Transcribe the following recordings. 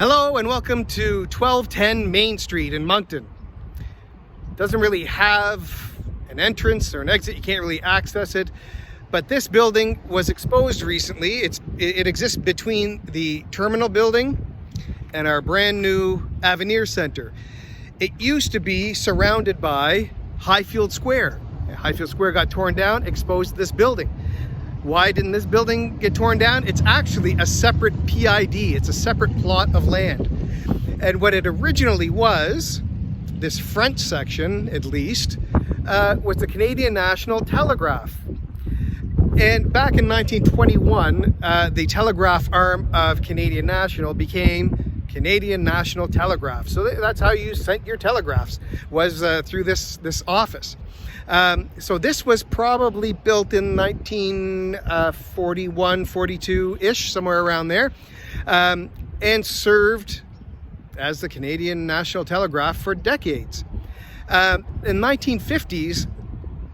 Hello and welcome to 1210 Main Street in Moncton. Doesn't really have an entrance or an exit, you can't really access it, but this building was exposed recently. It exists between the terminal building and our brand new Avenir Center. It used to be surrounded by Highfield Square. Highfield Square got torn down, exposed this building. Why didn't this building get torn down? It's actually a separate PID. It's a separate plot of land. And what it originally was, this front section at least, was the Canadian National Telegraph. And back in 1921, the telegraph arm of Canadian National became Canadian National Telegraph. So that's how you sent your telegraphs, was through this office. So this was probably built in 1941, 42-ish, somewhere around there, and served as the Canadian National Telegraph for decades. In 1950s,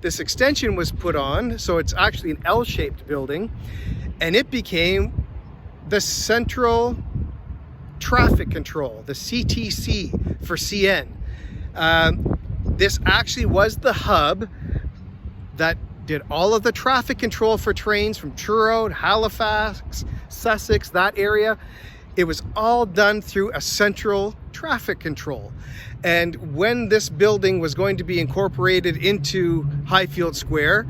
this extension was put on, so it's actually an L-shaped building, and it became the Central Traffic Control, the CTC for CN. This actually was the hub that did all of the traffic control for trains from Truro, Halifax, Sussex, that area. It was all done through a central traffic control. And when this building was going to be incorporated into Highfield Square,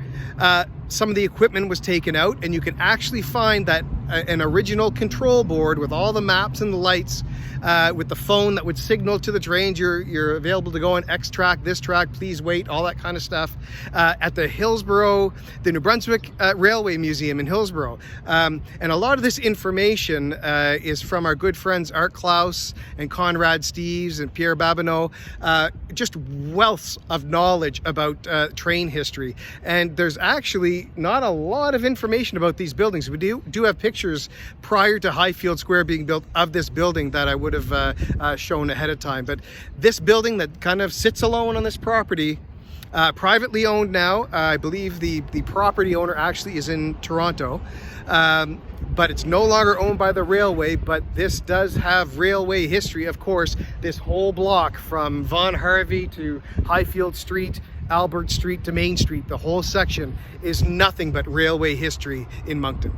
some of the equipment was taken out, and you can actually find that an original control board with all the maps and the lights, with the phone that would signal to the trains you're available to go on X track, this track, please wait, all that kind of stuff, at the New Brunswick Railway Museum in Hillsborough. And a lot of this information is from our good friends Art Klaus and Conrad Steves and Pierre Babineau, just wealths of knowledge about train history. And there's actually not a lot of information about these buildings. We do have pictures prior to Highfield Square being built of this building that I would have shown ahead of time. But this building that kind of sits alone on this property, privately owned now. I believe the property owner actually is in Toronto, but it's no longer owned by the railway. But this does have railway history, of course. This whole block from Vaughan Harvey to Highfield Street, Albert Street to Main Street, the whole section is nothing but railway history in Moncton.